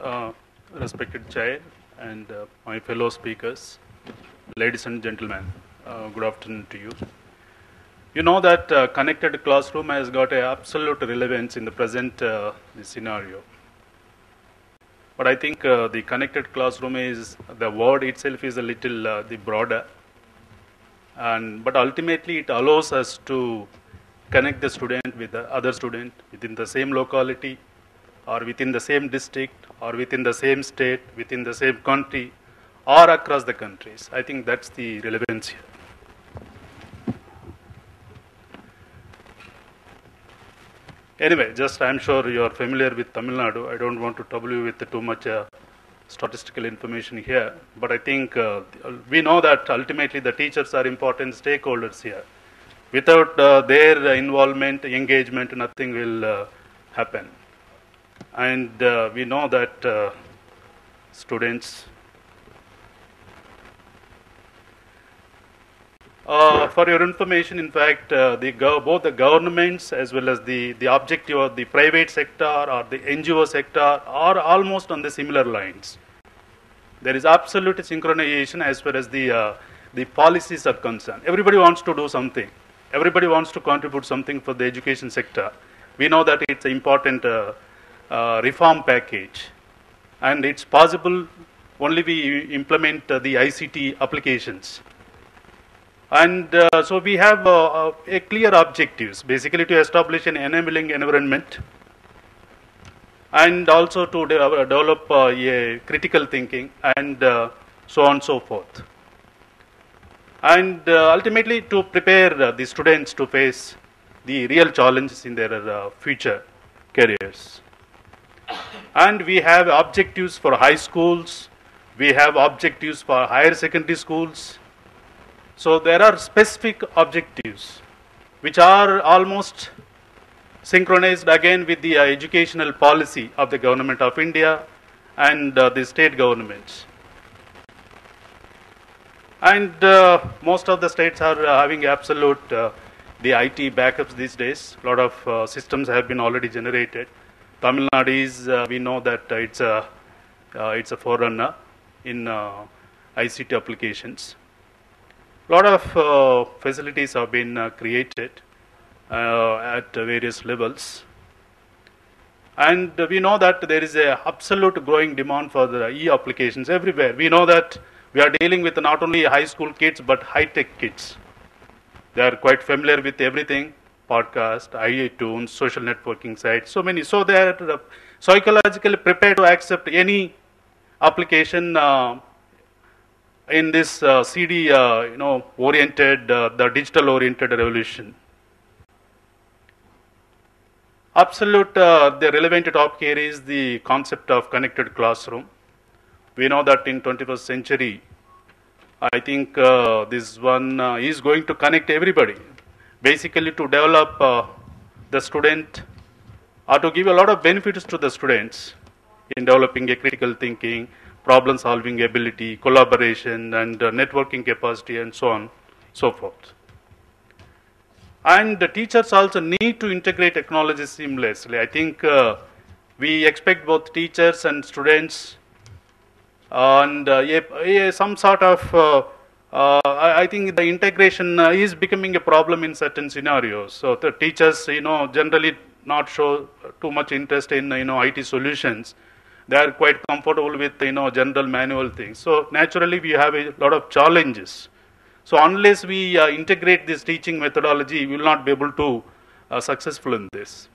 uh, respected chair, and my fellow speakers, ladies and gentlemen, good afternoon to you. You know that connected classroom has got a absolute relevance in the present scenario. But I think the connected classroom is, the word itself is a little the broader, but ultimately it allows us to connect the student with the other student within the same locality, or within the same district, or within the same state, within the same country, or across the countries. I think that's the relevance here. Anyway, just I'm sure you are familiar with Tamil Nadu. I don't want to trouble you with too much statistical information here, but I think we know that ultimately the teachers are important stakeholders here. Without their involvement, engagement, nothing will happen. And we know that students, for your information, in fact, both the governments as well as the objective of the private sector or the NGO sector are almost on the similar lines. There is absolute synchronization as far as the policies are concerned. Everybody wants to do something. Everybody wants to contribute something for the education sector. We know that it's an important reform package, and it's possible only we implement the ICT applications. And so we have a clear objectives, basically to establish an enabling environment, and also to develop a critical thinking, and so on and so forth. And ultimately to prepare the students to face the real challenges in their future careers. And we have objectives for high schools, we have objectives for higher secondary schools. So there are specific objectives which are almost synchronized again with the educational policy of the Government of India and the state governments. And most of the states are having absolute the IT backups these days. A lot of systems have been already generated. Tamil Nadu is, we know that it's a forerunner in ICT applications. A lot of facilities have been created at various levels. And we know that there is a absolute growing demand for the e-applications everywhere. We know that we are dealing with not only high school kids, but high-tech kids. They are quite familiar with everything, podcast, iTunes, social networking sites, so many. So they are psychologically prepared to accept any application in this CD, oriented, the digital-oriented revolution. Absolute, the relevant topic here is the concept of connected classroom. We know that in 21st century, I think this one is going to connect everybody, basically to develop the student, or to give a lot of benefits to the students in developing a critical thinking, problem solving ability, collaboration, and networking capacity, and so on, so forth. And the teachers also need to integrate technology seamlessly. I think we expect both teachers and students, and some sort of, I think the integration is becoming a problem in certain scenarios. So the teachers, generally not show too much interest in, IT solutions. They are quite comfortable with, general manual things. So naturally we have a lot of challenges. So unless we integrate this teaching methodology, we will not be able to successful in this.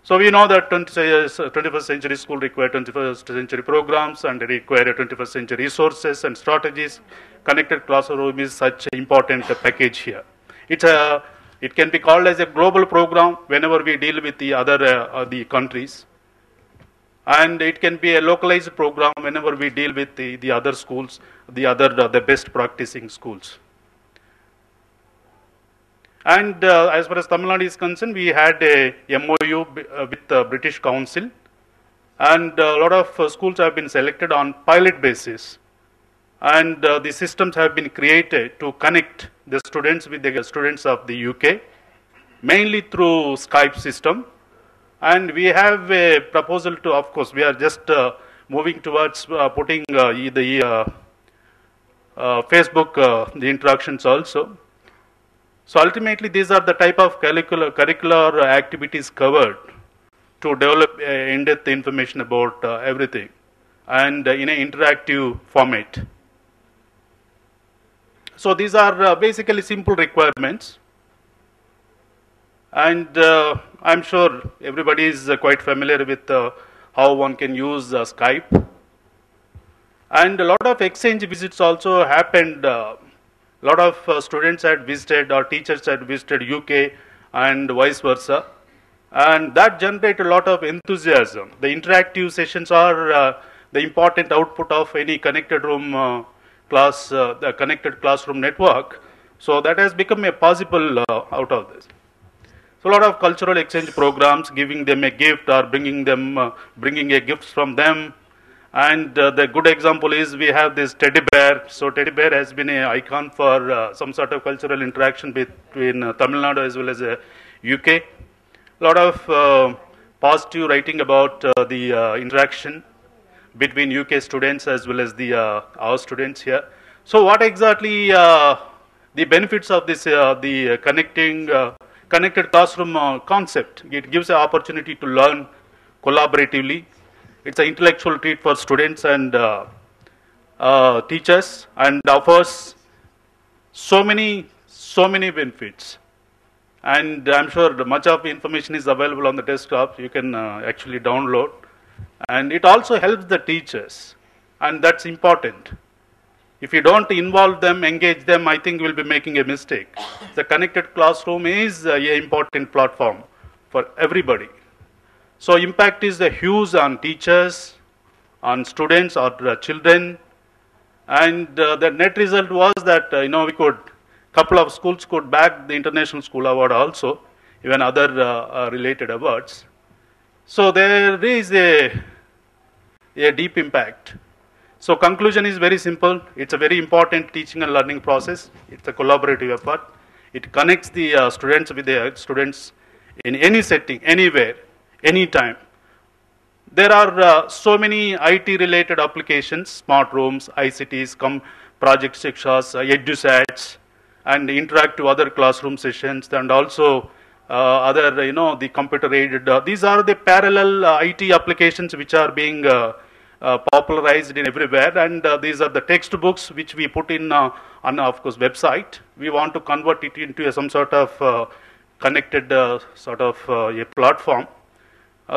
So we know that 21st century school require 21st century programs, and require 21st century resources and strategies. Connected classroom is such an important package here. It can be called as a global program whenever we deal with the other the countries. And it can be a localized program whenever we deal with the other schools, the best practicing schools. And as far as Tamil Nadu is concerned, we had a MOU with the British Council, and a lot of schools have been selected on pilot basis. And the systems have been created to connect the students with the students of the UK, mainly through Skype system. And we have a proposal to, of course, we are just moving towards putting the Facebook, the interactions also. So ultimately, these are the type of curricular activities covered to develop in-depth information about everything, and in an interactive format. So these are basically simple requirements, and I'm sure everybody is quite familiar with how one can use Skype. And a lot of exchange visits also happened. A lot of students had visited, or teachers had visited UK and vice versa. And that generated a lot of enthusiasm. The interactive sessions are the important output of any connected room the connected classroom network. So that has become a possible out of this. So a lot of cultural exchange programs, giving them a gift or bringing a gift from them. And the good example is we have this teddy bear. So teddy bear has been an icon for some sort of cultural interaction between Tamil Nadu as well as UK. A lot of positive writing about the interaction between UK students as well as our students here. So what exactly the benefits of this the connected classroom concept? It gives an opportunity to learn collaboratively. It's an intellectual treat for students and teachers, and offers so many benefits. And I'm sure much of the information is available on the desktop. You can actually download. And it also helps the teachers, and that's important. If you don't involve them, engage them, I think we'll be making a mistake. The connected classroom is an important platform for everybody. So impact is huge on teachers, on students or children, and the net result was that couple of schools could bag the International School Award also, even other related awards. So there is a deep impact. So conclusion is very simple. It's a very important teaching and learning process. It's a collaborative effort. It connects the students with the students in any setting, anywhere, anytime. There are so many IT related applications, smart rooms, ICTs, project sections, EduSats, and interactive other classroom sessions, and also other, the computer aided. These are the parallel IT applications which are being popularized in everywhere, and these are the textbooks which we put in on, of course, website. We want to convert it into some sort of connected sort of a platform.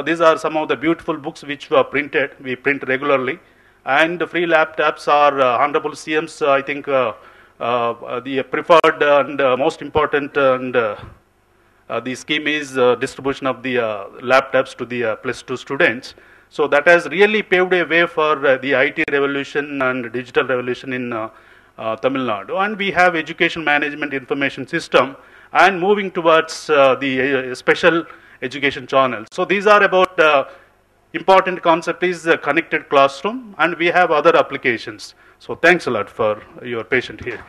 These are some of the beautiful books which were printed. We print regularly, and the free laptops are Honorable CM's, I think, the preferred and most important, and the scheme is distribution of the laptops to the +2 students. So that has really paved a way for the IT revolution and digital revolution in Tamil Nadu. And we have education management information system, and moving towards the special education channels. So these are about important concept is connected classroom, and we have other applications. So thanks a lot for your patience here.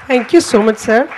Thank you so much, sir.